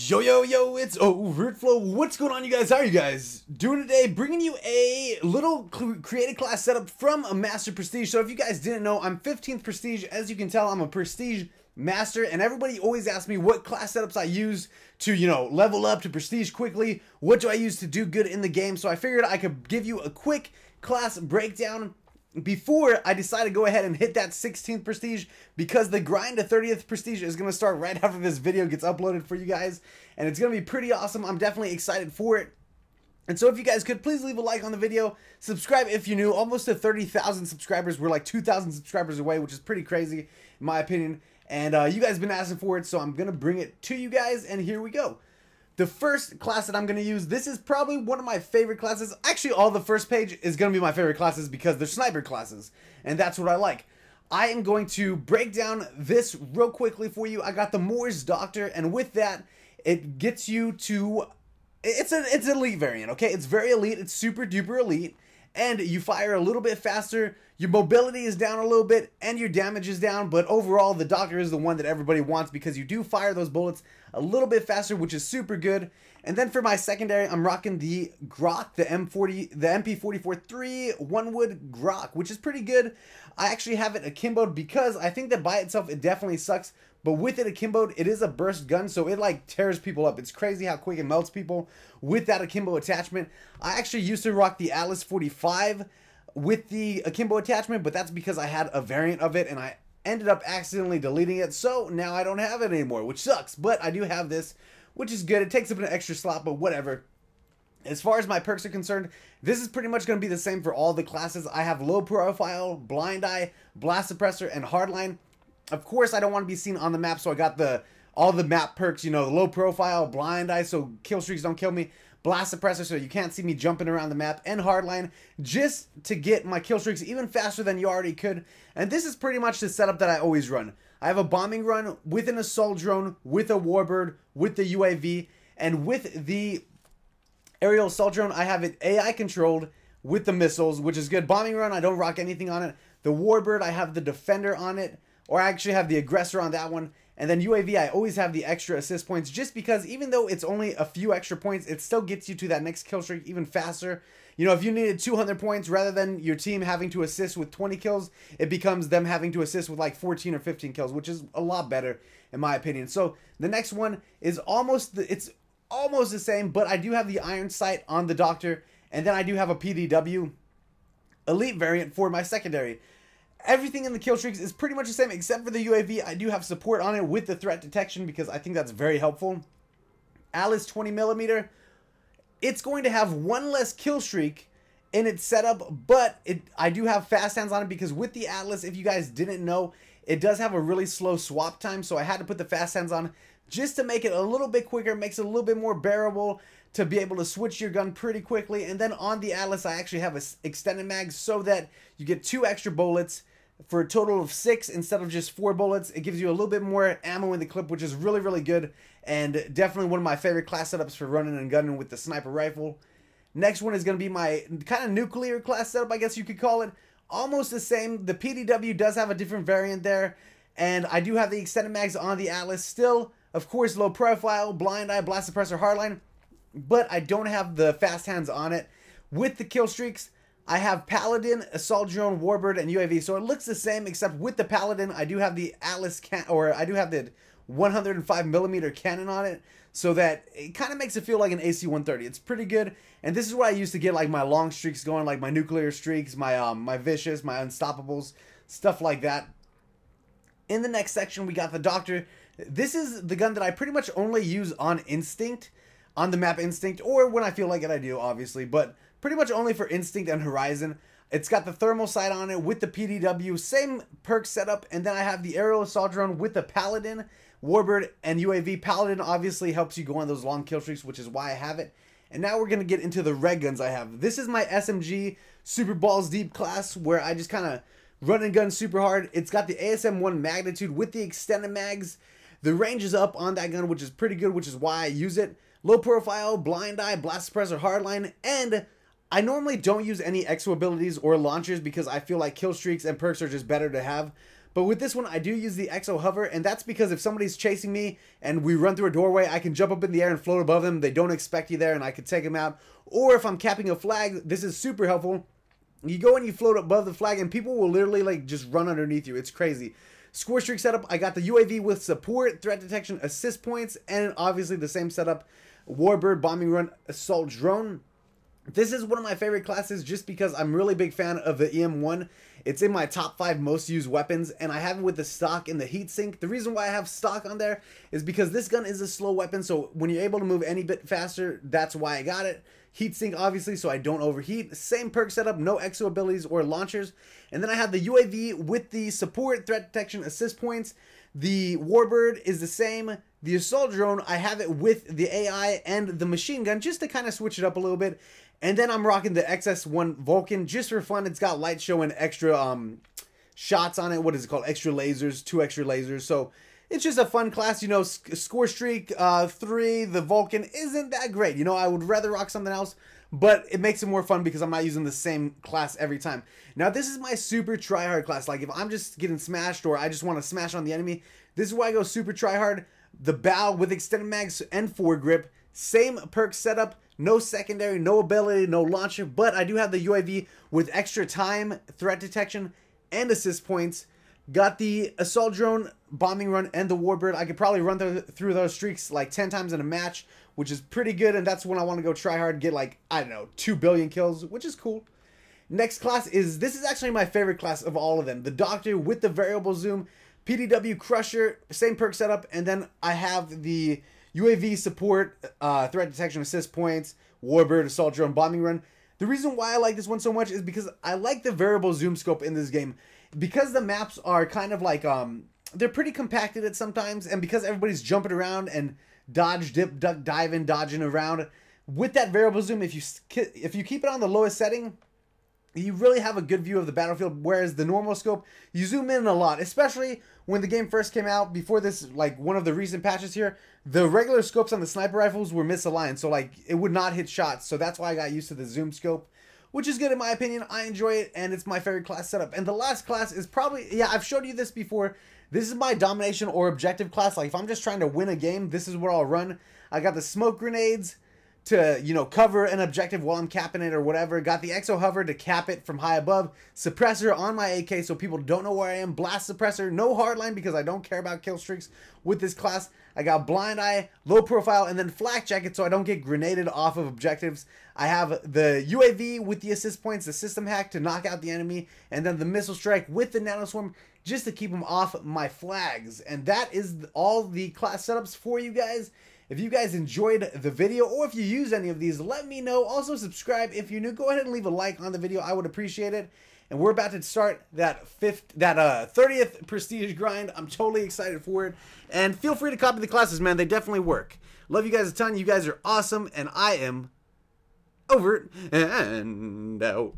Yo, yo, yo, it's overtflow. What's going on, you guys? How are you guys doing today? Bringing you a little creative class setup from a Master Prestige. So if you guys didn't know, I'm 15th Prestige. As you can tell, I'm a Prestige Master, and everybody always asks me what class setups I use to, level up to Prestige quickly. What do I use to do good in the game? So I figured I could give you a quick class breakdown before I decide to go ahead and hit that 16th Prestige, because the grind to 30th Prestige is going to start right after this video gets uploaded for you guys, and it's going to be pretty awesome. I'm definitely excited for it. And so if you guys could, please leave a like on the video, subscribe if you're new. Almost to 30,000 subscribers. We're like 2,000 subscribers away, which is pretty crazy in my opinion, and you guys have been asking for it, so I'm going to bring it to you guys, and here we go. The first class that I'm going to use, this is probably one of my favorite classes. Actually, all the first page is going to be my favorite classes because they're sniper classes, and that's what I like. I am going to break down this real quickly for you. I got the Moore's Doctor, and with that, it gets you to... It's an elite variant, okay? It's very elite. It's super duper elite, and you fire a little bit faster. Your mobility is down a little bit, and your damage is down, but overall, the Doctor is the one that everybody wants because you do fire those bullets a little bit faster, which is super good. And then for my secondary, I'm rocking the Grok, the MP44-3 one-wood Grok, which is pretty good. I actually have it akimboed because I think that by itself, it definitely sucks. But with it akimboed, it is a burst gun, so it like tears people up. It's crazy how quick it melts people with that akimbo attachment. I actually used to rock the Atlas 45 with the akimbo attachment, but that's because I had a variant of it, and I ended up accidentally deleting it, so now I don't have it anymore, which sucks. But I do have this, which is good. It takes up an extra slot, but whatever. As far as my perks are concerned, this is pretty much going to be the same for all the classes. I have low profile, blind eye, blast suppressor, and hardline. Of course, I don't want to be seen on the map, so I got all the map perks, the low profile, blind eye, so kill streaks don't kill me, blast suppressor, so you can't see me jumping around the map, and hardline, just to get my kill streaks even faster than you already could. And this is pretty much the setup that I always run. I have a bombing run with an assault drone, with a warbird, with the UAV, and with the aerial assault drone, I have it AI controlled with the missiles, which is good. Bombing run, I don't rock anything on it. The warbird, I have the defender on it, or I actually have the aggressor on that one. And then UAV, I always have the extra assist points, just because even though it's only a few extra points, it still gets you to that next kill streak even faster. If you needed 200 points, rather than your team having to assist with 20 kills, it becomes them having to assist with like 14 or 15 kills, which is a lot better in my opinion. So the next one is almost the same, but I do have the iron sight on the Doctor, and then I do have a PDW elite variant for my secondary. Everything in the kill streaks is pretty much the same except for the UAV. I do have support on it with the threat detection because I think that's very helpful. Atlas 20mm, it's going to have one less kill streak in its setup, but I do have fast hands on it because with the Atlas, if you guys didn't know, it does have a really slow swap time, so I had to put the fast hands on just to make it a little bit quicker. It makes it a little bit more bearable to be able to switch your gun pretty quickly. And then on the Atlas, I actually have a extended mag so that you get 2 extra bullets for a total of 6 instead of just 4 bullets. It gives you a little bit more ammo in the clip, which is really, really good, and definitely one of my favorite class setups for running and gunning with the sniper rifle. Next one is going to be my kind of nuclear class setup, I guess you could call it. Almost the same. The PDW does have a different variant there, and I do have the extended mags on the Atlas. Still, of course, low profile, blind eye, blast suppressor, hardline, but I don't have the fast hands on it. With the kill streaks, I have Paladin, Assault Drone, Warbird, and UAV. So it looks the same, except with the Paladin, I do have the Atlas I do have the 105mm cannon on it, so that it kind of makes it feel like an AC-130. It's pretty good, and this is what I use to get like my long streaks going, like my nuclear streaks, my vicious, my unstoppables, stuff like that. In the next section, we got the Doctor. This is the gun that I pretty much only use on Instinct, on the map Instinct, or when I feel like it I do, obviously, but pretty much only for Instinct and Horizon. It's got the thermal sight on it with the PDW, same perk setup, and then I have the aerial assault drone with the Paladin, Warbird, and UAV. Paladin obviously helps you go on those long kill streaks, which is why I have it. And now we're going to get into the red guns I have. This is my SMG Super Balls Deep class, where I just kind of run and gun super hard. It's got the ASM-1 magnitude with the extended mags. The range is up on that gun, which is pretty good, which is why I use it. Low profile, blind eye, blast suppressor, hardline, and I normally don't use any exo abilities or launchers because I feel like kill streaks and perks are just better to have. But with this one, I do use the exo hover, and that's because if somebody's chasing me and we run through a doorway, I can jump up in the air and float above them. They don't expect you there, and I can take them out. Or if I'm capping a flag, this is super helpful. You go and you float above the flag, and people will literally like just run underneath you. It's crazy. Score streak setup, I got the UAV with support, threat detection, assist points, and obviously the same setup, Warbird, bombing run, assault drone. This is one of my favorite classes just because I'm really big fan of the EM1. It's in my top 5 most used weapons, and I have it with the stock and the heatsink. The reason why I have stock on there is because this gun is a slow weapon, so when you're able to move any bit faster, that's why I got it. Heatsink, obviously, so I don't overheat. Same perk setup, no exo abilities or launchers. And then I have the UAV with the support, threat detection, assist points. The Warbird is the same. The assault drone, I have it with the AI and the machine gun just to kind of switch it up a little bit. And then I'm rocking the XS1 Vulcan just for fun. It's got light show and extra shots on it. What is it called? Extra lasers, 2 extra lasers. So it's just a fun class, you know. Score streak 3, the Vulcan isn't that great. You know, I would rather rock something else, but it makes it more fun because I'm not using the same class every time. Now, this is my super tryhard class. Like, if I'm just getting smashed or I just want to smash on the enemy, this is why I go super tryhard. The bow with extended mags and foregrip. Same perk setup. No secondary, no ability, no launcher, but I do have the UAV with extra time, threat detection, and assist points. Got the assault drone, bombing run, and the Warbird. I could probably run through those streaks like 10 times in a match, which is pretty good, and that's when I want to go try hard, get like, I don't know, 2 billion kills, which is cool. Next class is, this is actually my favorite class of all of them. The Doctor with the variable zoom, PDW Crusher, same perk setup, and then I have the UAV support, threat detection, assist points, Warbird, assault drone, bombing run. The reason why I like this one so much is because I like the variable zoom scope in this game. Because the maps are kind of like, they're pretty compacted at sometimes, and because everybody's jumping around and dodge, dip, duck, diving, dodging around, with that variable zoom, if you keep it on the lowest setting, you really have a good view of the battlefield, whereas the normal scope, you zoom in a lot, especially when the game first came out, before this, like one of the recent patches here, the regular scopes on the sniper rifles were misaligned, so like it would not hit shots, so that's why I got used to the zoom scope, which is good in my opinion. I enjoy it, and it's my favorite class setup. And the last class is probably, yeah, I've showed you this before, this is my domination or objective class. Like if I'm just trying to win a game, this is what I'll run. I got the smoke grenades to, you know, cover an objective while I'm capping it or whatever. Got the exo hover to cap it from high above. Suppressor on my AK so people don't know where I am. Blast suppressor, no hardline because I don't care about kill streaks with this class. I got blind eye, low profile, and then flak jacket so I don't get grenaded off of objectives. I have the UAV with the assist points, the system hack to knock out the enemy, and then the missile strike with the nanoswarm just to keep them off my flags. And that is all the class setups for you guys. If you guys enjoyed the video, or if you use any of these, let me know. Also subscribe if you're new. Go ahead and leave a like on the video. I would appreciate it. And we're about to start that 30th prestige grind. I'm totally excited for it. And feel free to copy the classes, man. They definitely work. Love you guys a ton. You guys are awesome. And I am over and out.